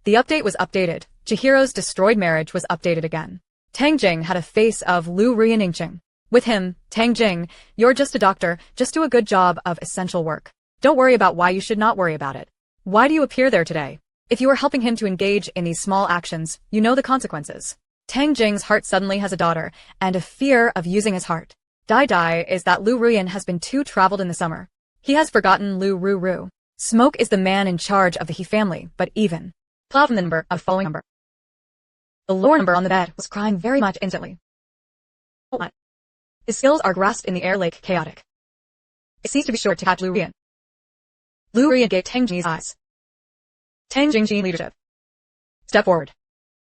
The update was updated. Chihiro's destroyed marriage was updated again. Tang Jing had a face of Lu Ruining. With him, Tang Jing, you're just a doctor, just do a good job of essential work. Don't worry about why you should not worry about it. Why do you appear there today? If you are helping him to engage in these small actions, you know the consequences. Tang Jing's heart suddenly has a daughter, and a fear of using his heart. Dai is that Lu Ruyan has been too traveled in the summer. He has forgotten Lu Ru. Smoke is the man in charge of the He family, but even. Plowed from the number of following number. The lower number on the bed was crying very much instantly. What? His skills are grasped in the air like chaotic. It seems to be sure to catch Lu Ruyan. Lu Ruyan gave Tang Jing's eyes. Tang Jing leadership. Step forward.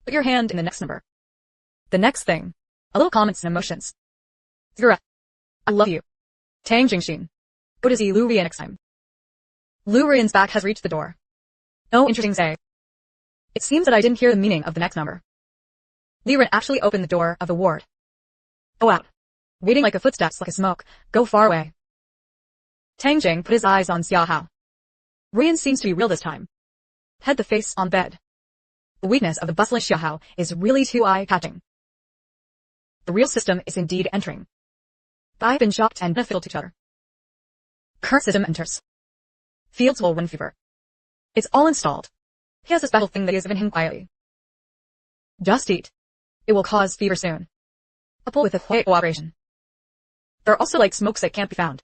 Put your hand in the next number. The next thing. A little comments and emotions. Zura. I love you. Tang Jing. Go to see Lu Ruyan next time. Lu Ruyan's back has reached the door. No interesting say. It seems that I didn't hear the meaning of the next number. Li Ren actually opened the door of the ward. Go out. Waiting like a footsteps like a smoke, go far away. Tang Jing put his eyes on Xiaohao. Ruyan seems to be real this time. Head the face on bed. The weakness of the bustling Xiaohao is really too eye-catching. The real system is indeed entering. I've been shocked and beneficial to each other. Current system enters. Fields will run fever. It's all installed. He has a special thing that he has given him quietly. Just eat. It will cause fever soon. Couple with a quiet cooperation. There are also like smokes that can't be found.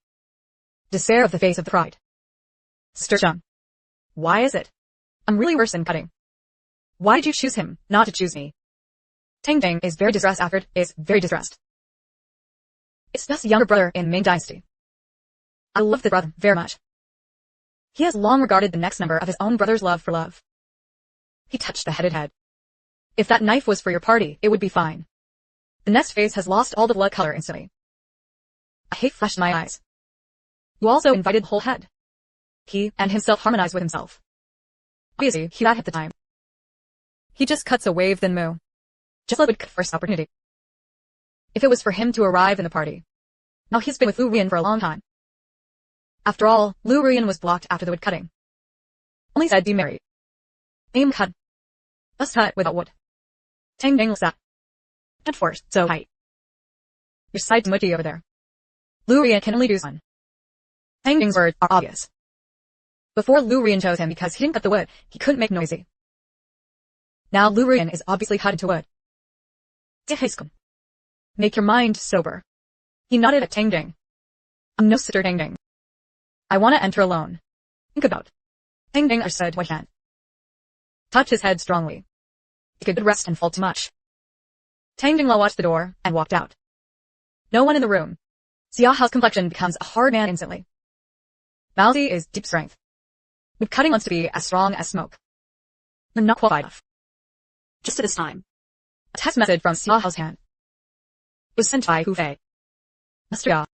Despair of the face of the pride. Sister Chung. Why is it? I'm really worse than cutting. Why did you choose him, not to choose me? Tang Jing is very distressed after is very distressed. It's just a younger brother in Ming Dynasty. I love the brother very much. He has long regarded the next number of his own brother's love for love. He touched the headed head. If that knife was for your party, it would be fine. The next face has lost all the blood color instantly. A hate flashed in my eyes. You also invited the whole head. He and himself harmonized with himself. Obviously, he had hit the time. He just cuts a wave then moo. Just let would cut first opportunity. If it was for him to arrive in the party. Now he's been with Lu Ruyan for a long time. After all, Lu Ruyan was blocked after the wood cutting. Only said be married. Aim cut. Just cut without wood. Tang Jing looks at. And force, so tight. Your side's muddy over there. Lu Ruyan can only do one. Tang Jing's words are obvious. Before Lu Ruyan chose him because he didn't cut the wood, he couldn't make noisy. Now Lu Ruyan is obviously cut into wood. Make your mind sober. He nodded at Tang Jing. I'm no sister Tang Jing. I want to enter alone. Think about. Tang Jing understood what he meant. Touched his head strongly. He could rest and fall too much. Tang Jing watched the door and walked out. No one in the room. Xiaohao's complexion becomes a hard man instantly. Malzi is deep strength. Wood cutting wants to be as strong as smoke. You're not qualified enough. Just at this time. A text message from Xiaohao's hand. It was sent by Hu Fei. Mr. Ya.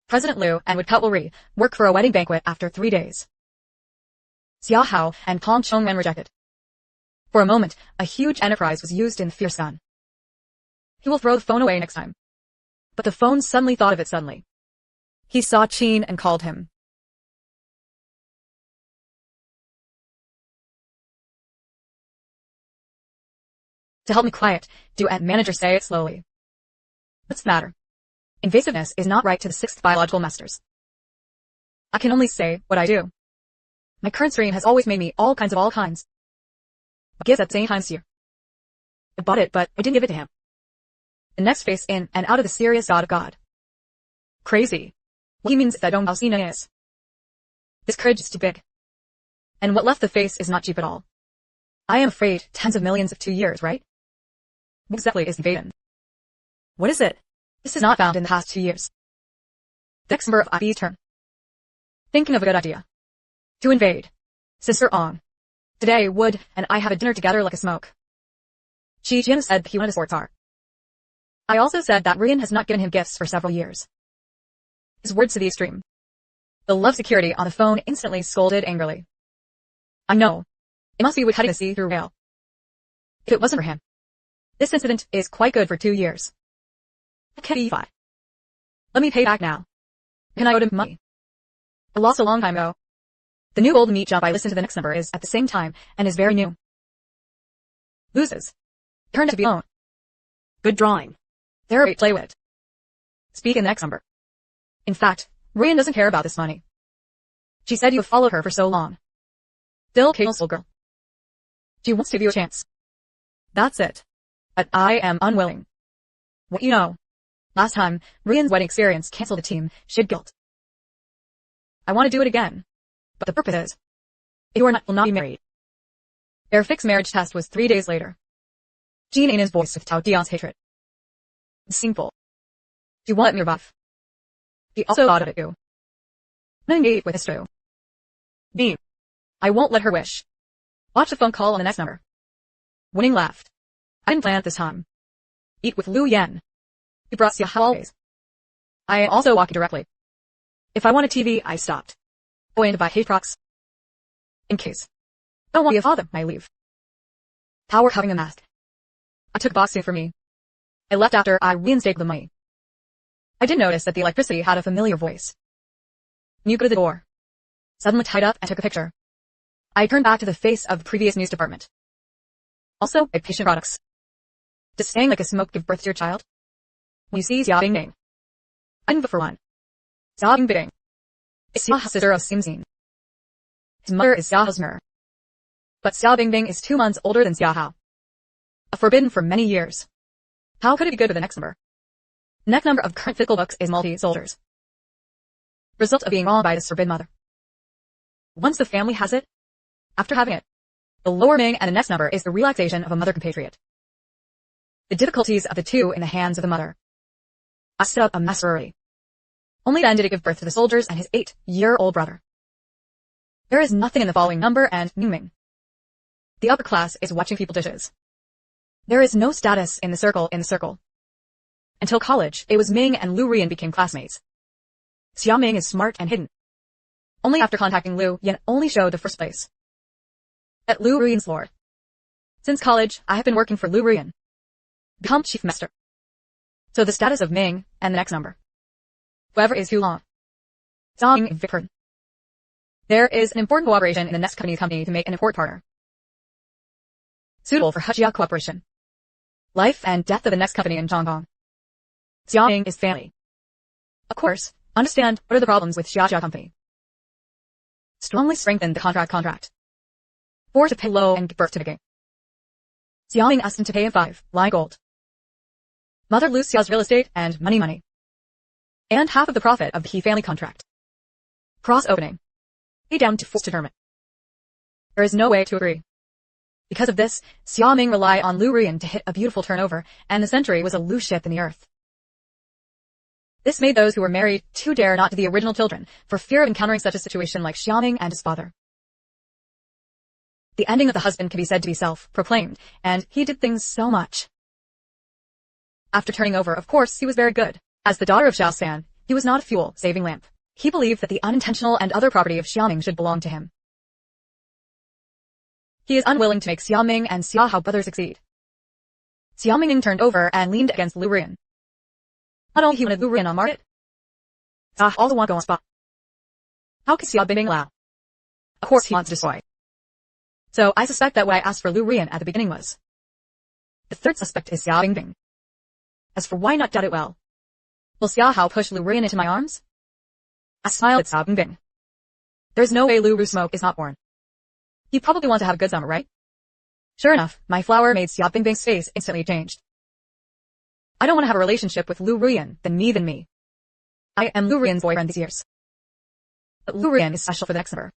President Liu and Woodcut will work for a wedding banquet after 3 days. Xiaohao and Kong Chongren rejected. For a moment, a huge enterprise was used in the fierce gun. He will throw the phone away next time. But the phone suddenly thought of it suddenly. He saw Qin and called him. To help me quiet, do and manager say it slowly. What's the matter? Invasiveness is not right to the 6th biological masters. I can only say what I do. My current stream has always made me all kinds. But gives at the same time here. I bought it, but I didn't give it to him. The next face in and out of the serious god of God. Crazy. What he means is that Dong Baosina is. This courage is too big. And what left the face is not cheap at all. I am afraid tens of millions of 2 years, right? What exactly is invasion? What is it? This is not found in the past 2 years. The next number of IB's turn. Thinking of a good idea. To invade. Sister Ong. Today, Wood and I have a dinner together like a smoke. Shi Jian said that he wanted a sports art. I also said that Ruyan has not given him gifts for several years. His words to the extreme. The love security on the phone instantly scolded angrily. I know. It must be Wood cutting the see-through rail. If it wasn't for him. This incident is quite good for 2 years. It can't be fine. Let me pay back now. Can I owe him money? I lost a long time ago. The new golden meat jump I listened to the next number is at the same time and is very new. Loses. Turned to be alone. Good drawing. There, play with it. Speak in the next number. In fact, Ryan doesn't care about this money. She said you have followed her for so long. Still capable girl. She wants to give you a chance. That's it. But I am unwilling. What you know. Last time, Ryan's wedding experience canceled the team, she had guilt. I want to do it again. But the purpose is, if you are not, will not be married. Their fixed marriage test was 3 days later. Jean Ana's voice with Tao Dion's hatred. Simple. You want me rebuff. He also thought of it too. Engage with history. Jean. I won't let her wish. Watch the phone call on the next number. Winning laughed. I didn't plan it this time. Eat with Lu Yan. He brought Xiao always. I am also walking directly. If I wanted TV, I stopped. Going to buy hate procs. In case. Don't want to be a father, I leave. Power having a mask. I took boxing for me. I left after I reinstated the money. I did notice that the electricity had a familiar voice. When you go to the door. Suddenly tied up and took a picture. I turned back to the face of the previous news department. Also, I patient products. Does staying like a smoke give birth to your child? When you see Xia Bingbing. I didn't vote for one. Xia Bingbing is Xiao's sister of Ximxin. His mother is Xiao's mirror. But Xia Bingbing is 2 months older than Xiao. A forbidden for many years. How could it be good with the next number? The next number of current physical books is multi-soldiers. Result of being wronged by this forbidden mother. Once the family has it, after having it, the lower Ming and the next number is the relaxation of a mother compatriot. The difficulties of the two in the hands of the mother. I set up a masquerade. Only then did it give birth to the soldiers and his 8-year-old brother. There is nothing in the following number and Ming. The upper class is watching people dishes. There is no status in the circle. Until college, it was Ming and Lu Rian became classmates. Xia Ming is smart and hidden. Only after contacting Lu Yan only showed the first place. At Lu Rian's lord. Since college, I have been working for Lu Rian. Become chief master. So the status of Ming and the next number. Whoever is too long. Zhang Victor. There is an important cooperation in the next company to make an import partner. Suitable for Hujia cooperation. Life and death of the next company in Zhongkong. Xia Ming is family. Of course, understand what are the problems with Xia company. Strongly strengthen the contract. Force to pay low and give birth to the king. Xia Ming asked him to pay him 5 line gold. Mother Lu Xiao's real estate and money. And half of the profit of the He family contract. Cross opening. Pay down to force determine. There is no way to agree. Because of this, Xia Ming relied on Lu Rian to hit a beautiful turnover, and the century was a loose ship in the earth. This made those who were married to dare not to the original children, for fear of encountering such a situation like Xia Ming and his father. The ending of the husband can be said to be self-proclaimed, and he did things so much. After turning over, of course, he was very good. As the daughter of Xiao San, he was not a fuel-saving lamp. He believed that the unintentional and other property of Xia Ming should belong to him. He is unwilling to make Xia Ming and Xia Hao brothers succeed. Xia Ming turned over and leaned against Lu Rian. Not only he wanted Lu Rian on market, Xia also wanted to go on spot. How could Xia Bingbing allow? Of course he wants to destroy. So I suspect that what I asked for Lu Rian at the beginning was. The third suspect is Xia Bingbing. As for why not doubt it well. Will Xia Hao push Lu Rian into my arms? I smiled at Xia Bingbing. There's no way Lu Ru Smoke is not born. You probably want to have a good summer, right? Sure enough, my flower made Xia Bingbing's face instantly changed. I don't want to have a relationship with Lu Rian, than me. I am Lu Rian's boyfriend these years. But Lu Rian is special for the next number.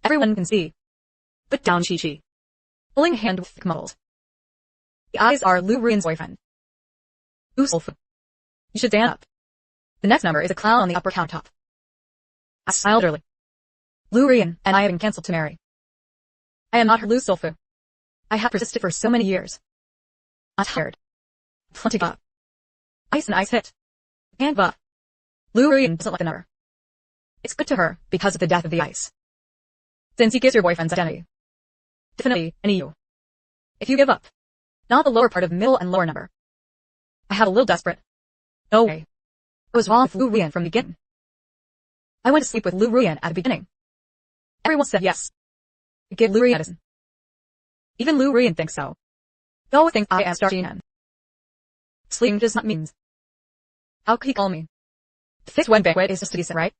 Everyone can see. Put down Chi. Pulling a hand with thick muscles. The eyes are Lu Rian's boyfriend. Usulfu. You should stand up. The next number is a clown on the upper countertop. I smiled early. Lu Rian and I have been cancelled to marry. I am not her Lu Sulfu. I have persisted for so many years. I'm tired. Plenty up. Ice and ice hit. And up. Lu Rian doesn't like the number. It's good to her because of the death of the ice. Since he gives your boyfriend's identity. Definitely, any you. If you give up. Not the lower part of middle and lower number. I have a little desperate. No way. I was wrong with Lu Rian from the beginning. I went to sleep with Lu Rian at the beginning. Everyone said yes. Give Lu Rian medicine. Even Lu Rian thinks so. You always think I am starting. Sleeping does not mean. How could he call me? The fixed wedding banquet is just a decent, right?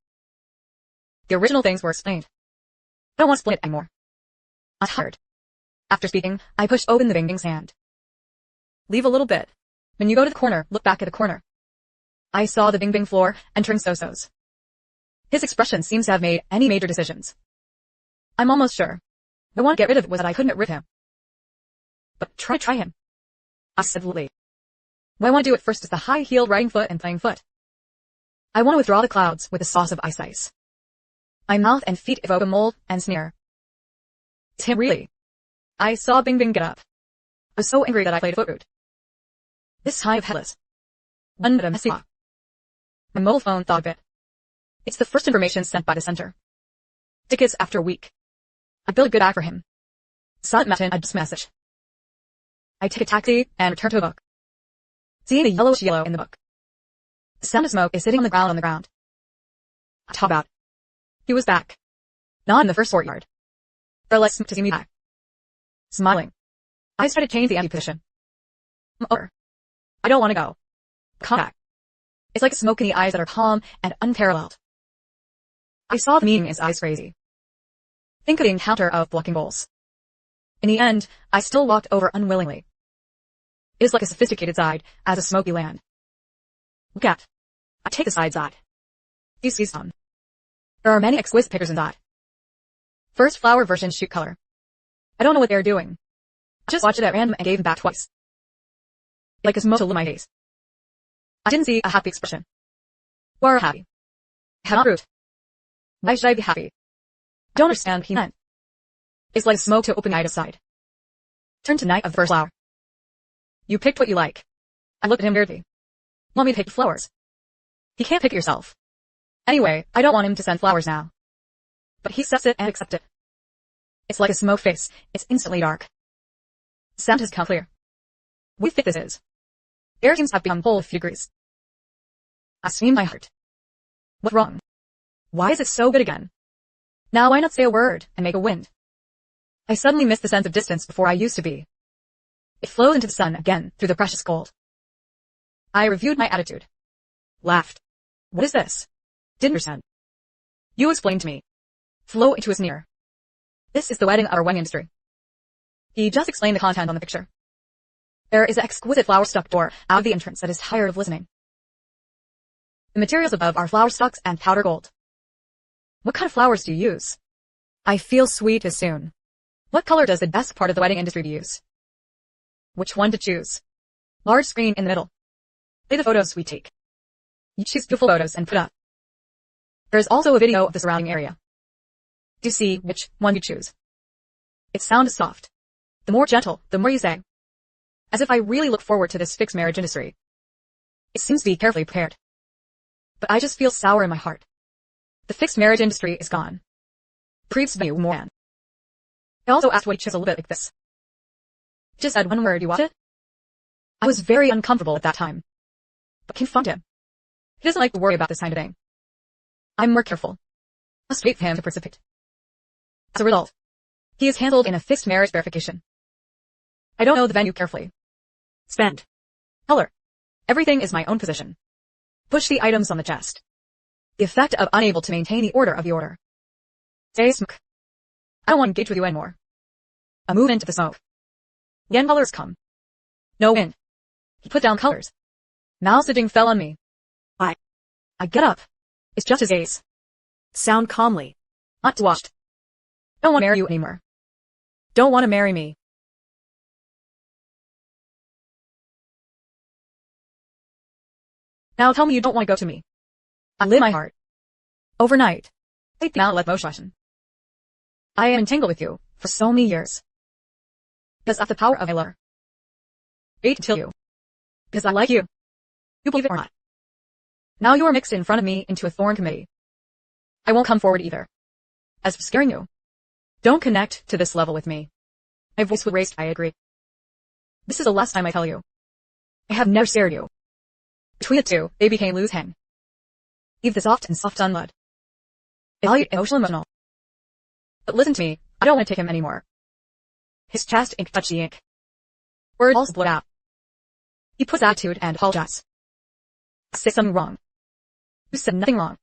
The original things were explained. I don't want to split it anymore. I'm tired. After speaking, I pushed open the Bingbing's hand. Leave a little bit. When you go to the corner, look back at the corner. I saw the Bingbing floor entering So-So's. His expression seems to have made any major decisions. I'm almost sure. I want to get rid of it was that I couldn't get rid of him. But try him. I said lightly. What I want to do at first is the high-heeled riding foot and playing foot. I want to withdraw the clouds with a sauce of ice. My mouth and feet evoke a mold and sneer. It's him really. I saw Bingbing get up. I was so angry that I played foot root. This time of headless. One but a messy. My mobile phone thought a bit. It's the first information sent by the center. Tickets after a week. I built a good bag for him. Silent Mountain, a just message. I take a taxi and return to a book. Seeing the yellowish yellow in the book. The sound of smoke is sitting on the ground. I talk about. He was back. Not in the first courtyard. Or less to see me back. Smiling. I tried to change the empty position. I'm over. I don't want to go. Contact. It's like a smoke in the eyes that are calm and unparalleled. I saw the meaning in his eyes crazy. Think of the encounter of blocking goals. In the end, I still walked over unwillingly. It is like a sophisticated side as a smoky land. Look at. I take the side. You see some. There are many exquisite pictures inside. First flower version shoot color. I don't know what they're doing. I just watched it at random and gave them back twice. Like a smoke to my face. I didn't see a happy expression. You are happy. I have not fruit. Why should I be happy? I don't understand what he meant. It's like smoke to open night aside. Turn to night of the first flower. You picked what you like. I looked at him weirdly. Want me to pick the flowers? He can't pick it yourself. Anyway, I don't want him to send flowers now. But he accepts it and accepts it. It's like a smoke face. It's instantly dark. Sound has come clear. What do you think this is? Air seems to have become whole a few degrees. I screamed my heart. What's wrong? Why is it so good again? Now why not say a word and make a wind? I suddenly missed the sense of distance before I used to be. It flowed into the sun again through the precious gold. I reviewed my attitude. Laughed. What is this? Didn't understand. You explained to me. Flow into his near. This is the wedding of our wedding industry. He just explained the content on the picture. There is an exquisite flower stuck door out of the entrance that is tired of listening. The materials above are flower stalks and powder gold. What kind of flowers do you use? I feel sweet as soon. What color does the best part of the wedding industry use? Which one to choose? Large screen in the middle. Play the photos we take. You choose beautiful photos and put up. There is also a video of the surrounding area. Do you see which one you choose? Its sound is soft. The more gentle, the more you say. As if I really look forward to this fixed marriage industry. It seems to be carefully prepared. But I just feel sour in my heart. The fixed marriage industry is gone. Previous venue more than. I also asked what he chose a little bit like this. He just said one word, you watch it? I was very uncomfortable at that time. But confront him. He doesn't like to worry about this kind of thing. I'm more careful. Must wait for him to precipitate. As a result, he is handled in a fixed marriage verification. I don't know the venue carefully. Spend. Color. Everything is my own position. Push the items on the chest. The effect of unable to maintain the order of the order. Say smoke. I don't want to engage with you anymore. A move into the smoke. Again colors come. No wind. He put down colors. Messaging fell on me. I get up. It's just his gaze. Sound calmly. Not washed. Don't want to marry you anymore. Don't want to marry me. Now tell me you don't want to go to me. I live my heart. Overnight. Take the outlet motion. I am entangled with you for so many years. Because of the power of my lure. Wait till you. Because I like you. You believe it or not. Now you are mixed in front of me into a thorn committee. I won't come forward either. As for scaring you, don't connect to this level with me. My voice was raised, I agree. This is the last time I tell you. I have never scared you. Between the two, they became loose hang. Leave the soft and soft on mud. Emotional. But listen to me, I don't want to take him anymore. His chest ink touched the ink. Words all blurred out. He put his attitude and apologized. I said something wrong. You said nothing wrong.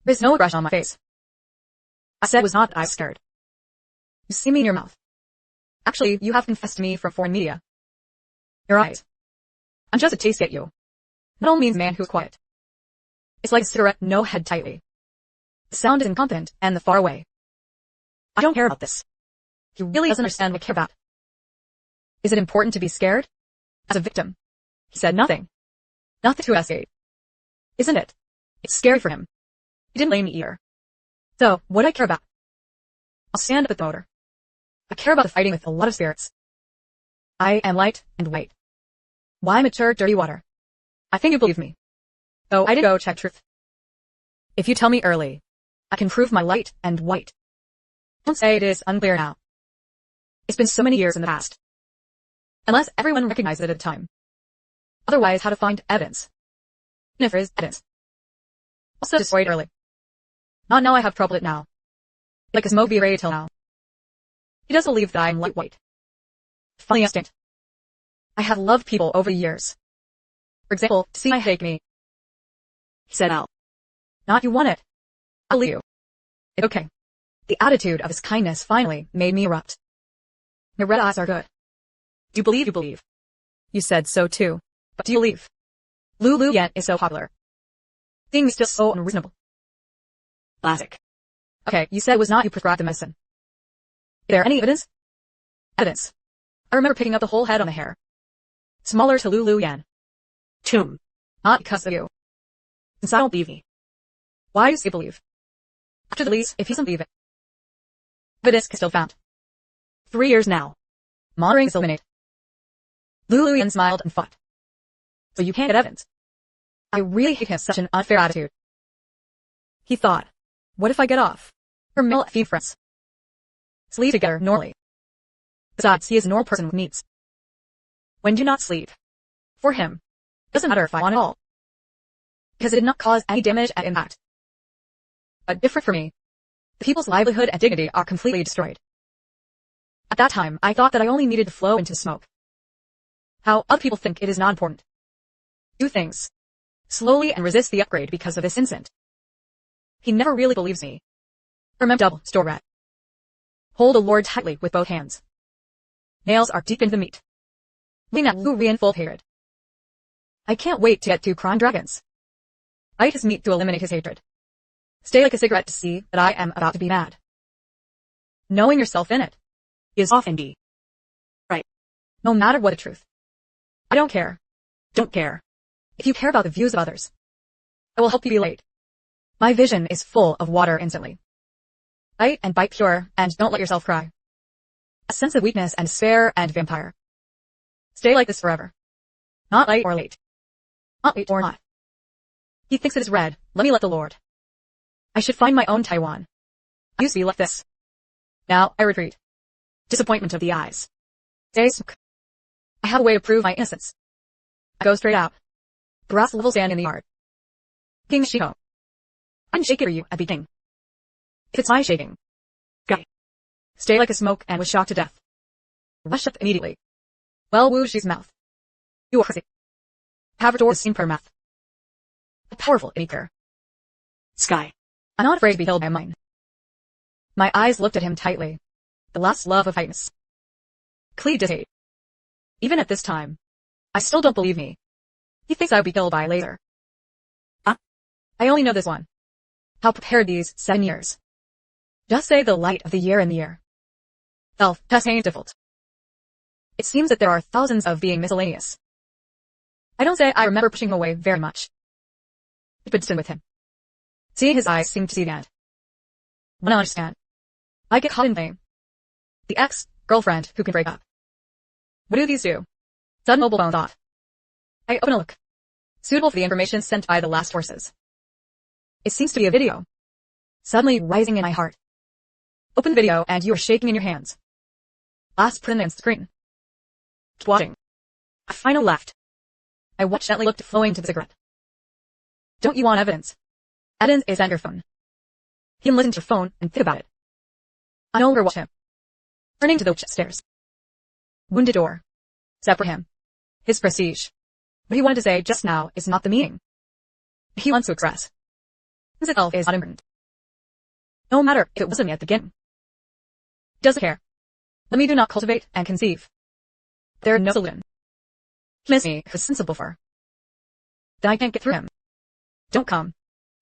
There's no aggression on my face. I said it was not that I was scared. You see me in your mouth. Actually, you have confessed to me from foreign media. Your eyes. I'm just a taste at you. That all means man who's quiet. It's like a cigarette, no head tightly. The sound is incompetent and the far away. I don't care about this. He really doesn't understand what I care about. Is it important to be scared? As a victim. He said nothing. Nothing to escape. Isn't it? It's scary for him. He didn't blame me either. So, what do I care about? I'll stand up at the motor. I care about the fighting with a lot of spirits. I am light and white. Why mature dirty water? I think you believe me. Oh, I did go check truth. If you tell me early, I can prove my light and white. Don't say it is unclear now. It's been so many years in the past. Unless everyone recognized it at the time. Otherwise, how to find evidence? And if there is evidence. Also destroyed early. Not now I have trouble it now. Like a smoke be ready till now. He does believe that I am light white. Funny instinct. I have loved people over the years. For example, to see my headache me. He said, Al. Not you want it. I'll leave you. It's okay. The attitude of his kindness finally made me erupt. Your red eyes are good. Do you believe you believe? You said so too. But do you believe? Lu Yan is so popular. Seeing me still so unreasonable. Classic. Okay, you said it was not you prescribed the medicine. Is there any evidence? Evidence. I remember picking up the whole head on the hair. Smaller to Lu Yan. Tomb. Not because of you. Since I don't believe me. Why do you say believe? After the lease, if he doesn't believe it. Evidence is still found. 3 years now. Monitoring is eliminated. Lu Yan smiled and fought. So you can't get evidence. I really hate him, such an unfair attitude. He thought, what if I get off? We're male female friends. Sleep together normally. Besides, he is a normal person with needs. When do you not sleep? For him, it doesn't matter if I want it all. Because it did not cause any damage and impact. But different for me. The people's livelihood and dignity are completely destroyed. At that time, I thought that I only needed to flow into smoke. How other people think it is not important. Do things. Slowly and resist the upgrade because of this incident. He never really believes me. Remember double, store rat. Hold the Lord tightly with both hands. Nails are deep into the meat. Looking at Lu Rian full of hatred. I can't wait to get to crying dragons. Bite his meat to eliminate his hatred. Stay like a cigarette to see that I am about to be mad. Knowing yourself in it is often be right. No matter what the truth. I don't care. Don't care. If you care about the views of others, I will help you be late. My vision is full of water instantly. Bite and bite pure, and don't let yourself cry. A sense of weakness and despair and vampire. Stay like this forever. Not light or late. Not late or not. He thinks it is red, let me let the Lord. I should find my own Taiwan. I used to be like this. Now, I retreat. Disappointment of the eyes. Stay smoke. I have a way to prove my innocence. I go straight out. Brass level stand in the yard. King Shiko. I'm shaking for you at the beginning. If it's my shaking. Guy. Stay like a smoke and was shocked to death. Rush up immediately. Well, Wu Shi's mouth. You are crazy. Havrador is seen per mouth. A powerful eater. Sky. I'm not afraid to be killed by mine. My eyes looked at him tightly. The last love of tightness. Cleaved his hate. Even at this time, I still don't believe me. He thinks I would be killed by a laser. I only know this one. How prepared these 7 years. Just say the light of the year in the year. Self-test ain't difficult. It seems that there are thousands of being miscellaneous. I don't say I remember pushing him away very much. But stand with him. Seeing his eyes seemed to see the end. When I understand. I get caught in fame. The ex-girlfriend who can break up. What do these do? Sudden mobile phone thought. I open a look. Suitable for the information sent by the last horses. It seems to be a video. Suddenly rising in my heart. Open video and you are shaking in your hands. Last print on screen. Watching. I finally left. I watched gently looked flowing to the cigarette. Don't you want evidence? Evidence is at your phone. He can listen to your phone and think about it. I no longer watch him. Turning to the stairs. Wounded door. Except for him. His prestige. What he wanted to say just now is not the meaning he wants to express. This itself is not important. No matter if it wasn't me at the beginning. He doesn't care. Let me do not cultivate and conceive. There is no solution. He missed me, was sensible for. Then I can't get through him. Don't come.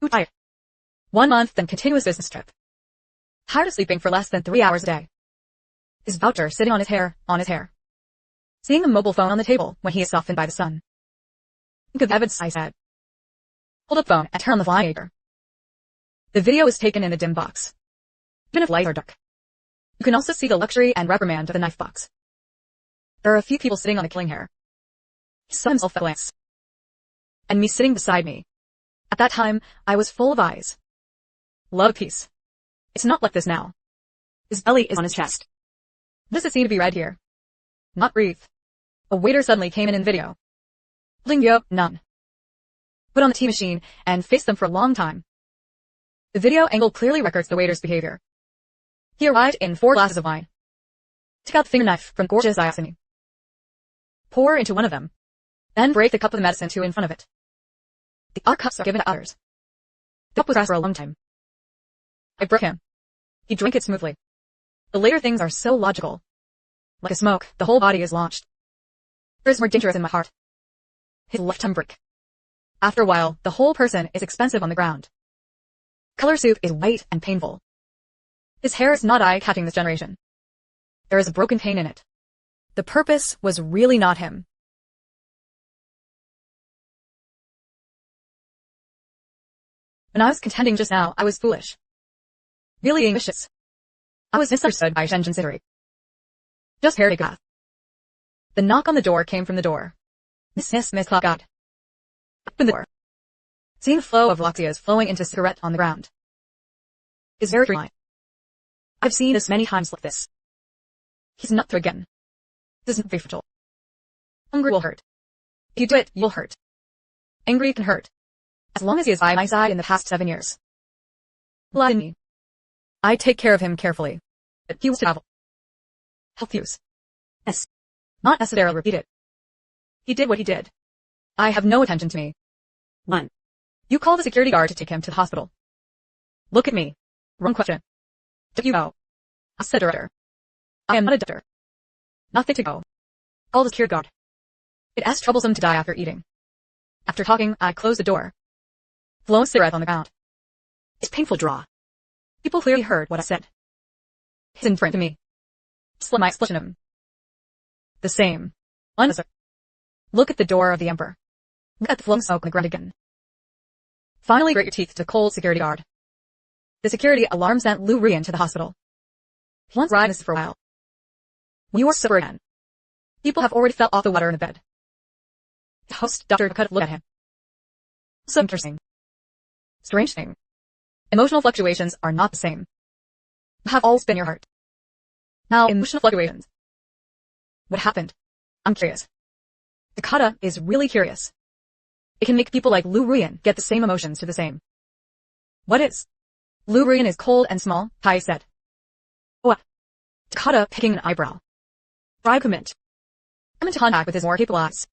Too tired. 1 month, then continuous business trip. Tired of sleeping for less than 3 hours a day. His voucher sitting on his hair. Seeing the mobile phone on the table when he is softened by the sun. Think of Evid's, I said. Hold up phone and turn on the flying acre. The video is taken in a dim box. Even if lights are dark. You can also see the luxury and reprimand of the knife box. There are a few people sitting on the killing hair. He saw himself at a glance. And me sitting beside me. At that time, I was full of eyes. Love peace. It's not like this now. His belly is on his chest. Does it seem to be red here? Not breathe. A waiter suddenly came in the video. Holding yo, none. Put on the tea machine and faced them for a long time. The video angle clearly records the waiter's behavior. He arrived in 4 glasses of wine. Took out the finger knife from gorgeous Iosine. Pour into one of them. Then break the cup of the medicine to in front of it. The other cups are given to others. The cup was pressed for a long time. I broke him. He drank it smoothly. The later things are so logical. Like a smoke, the whole body is launched. There is more dangerous in my heart. His left tongue break. After a while, the whole person is expensive on the ground. Color suit is white and painful. His hair is not eye-catching this generation. There is a broken pain in it. The purpose was really not him. When I was contending just now, I was foolish. Really ambitious. I was misunderstood by Shenzhen City. Just here to go. The knock on the door came from the door. Miss Clark God. Open the door. Seeing the flow of Loxias flowing into cigarette on the ground. Is very line. I've seen this many times like this. He's not through again. This isn't very fertile. Hungry will hurt. If you do it, you'll hurt. Angry can hurt. As long as he is by my side in the past 7 years. Lie in me. I take care of him carefully. But he was to travel. Health use. Yes. Not necessarily repeat it. He did what he did. I have no attention to me. 1. You call the security guard to take him to the hospital. Look at me. Wrong question. Don't you go? Ask the director. I am not a doctor. Nothing to go. Call the security guard. It is troublesome to die after eating. After talking, I closed the door. Blown cigarette on the ground. It's painful draw. People clearly heard what I said. He's indifferent to me. Slit my explanation him. The same. Look at the door of the emperor. Look at the flowing smoke on the ground again. Finally grit your teeth to cold security guard. The security alarm sent Lu Rian to the hospital. He wants ride for a while. When you are sober again. People have already fell off the water in the bed. The host, Dr. Cut, look at him. So interesting. Strange thing. Emotional fluctuations are not the same. You have always been your heart. Now, emotional fluctuations. What happened? I'm curious. Takata is really curious. It can make people like Lu Rian get the same emotions to the same. What is? Lu Rian is cold and small, Tai said. What? Takata picking an eyebrow. Try commit. Come into contact with his more capable eyes.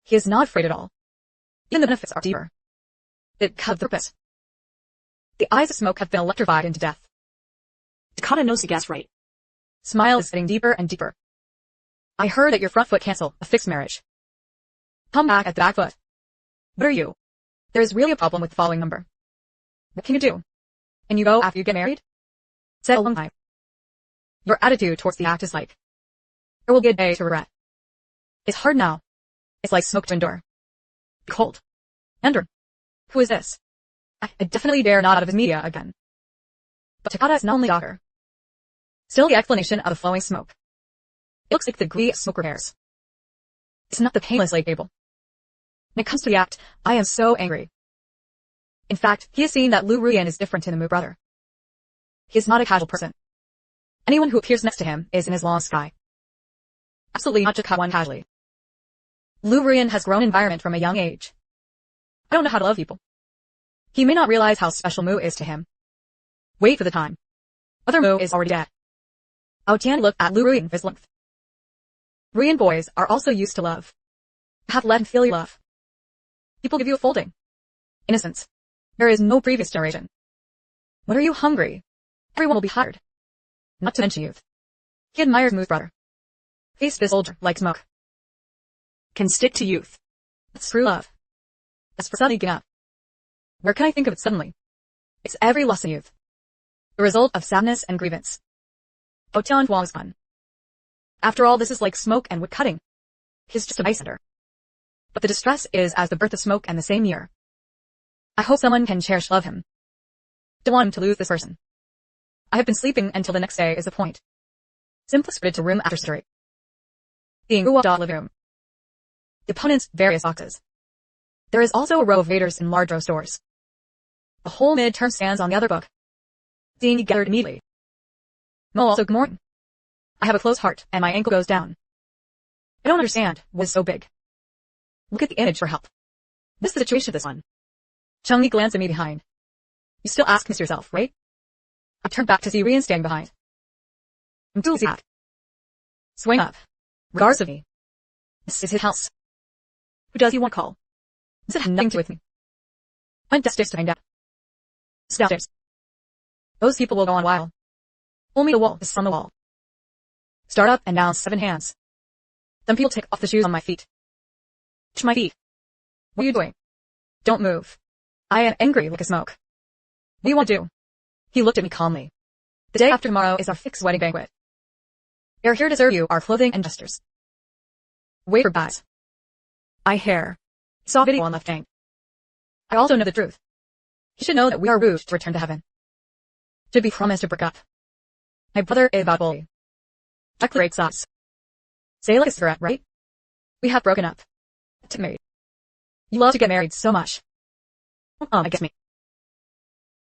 He is not afraid at all. Even the benefits are deeper. It cut the purpose. The eyes of smoke have been electrified into death. Takata knows the gas right. Smile is getting deeper and deeper. I heard that your front foot cancel a fixed marriage. Come back at the back foot. What are you? There is really a problem with the following number. What can you do? And you go after you get married? Said a long time. Your attitude towards the act is like, there will be a day to regret. It's hard now. It's like smoke to endure. Cold. Ender. Who is this? I definitely dare not out of his media again. But Takata is not only doctor. Still the explanation of the flowing smoke. It looks like the degree of smoke repairs. It's not the painless lake table. When it comes to the act, I am so angry. In fact, he has seen that Lu Rian is different to the Mu brother. He is not a casual person. Anyone who appears next to him is in his long sky. Absolutely not just one casually. Lu Rian has grown environment from a young age. I don't know how to love people. He may not realize how special Mu is to him. Wait for the time. Other Mu is already dead. Ao Tian looked at Lu Rian with his length. Korean boys are also used to love. You have to let him feel your love. People give you a folding. Innocence. There is no previous generation. When are you hungry? Everyone will be hired. Not to mention youth. He admires Moo's brother. Face this soldier like smoke. Can stick to youth. That's true love. As for suddenly up. Where can I think of it suddenly? It's every loss in youth. The result of sadness and grievance. Oh, Tian Huang is gone. After all, this is like smoke and wood cutting. He's just a bystander. But the distress is as the birth of smoke and the same year. I hope someone can cherish love him. Don't want him to lose this person. I have been sleeping until the next day is the point. Simply sprinted to room after street. The living room. The opponent's various boxes. There is also a row of waiters in large row stores. The whole mid-term stands on the other book. Dean gathered immediately. Mo also good morning. I have a closed heart and my ankle goes down. I don't understand what is so big. Look at the image for help. This is the situation of this one. Chung-Li glanced at me behind. You still ask Mr. yourself, right? I turned back to see Rian standing behind. I'm too sad. Swing up. Regards of me. This is his house. Who does he want to call? This had nothing to do with me. Went downstairs to find out. Downstairs. Those people will go on a while. Pull me the wall is on the wall. Start up and down 7 hands. Some people take off the shoes on my feet. Touch my feet. What are you doing? Don't move. I am angry like a smoke. What do you want to do? He looked at me calmly. The day after tomorrow is our fixed wedding banquet. We are here to serve you our clothing and gestures. Wait for bags. I hair. Saw video on left hang. I also know the truth. He should know that we are rouged to return to heaven. Should be promised to break up. My brother is about bully. Check the great sauce. Say like a cigarette, right? We have broken up. To married. You love to get married so much. I guess me.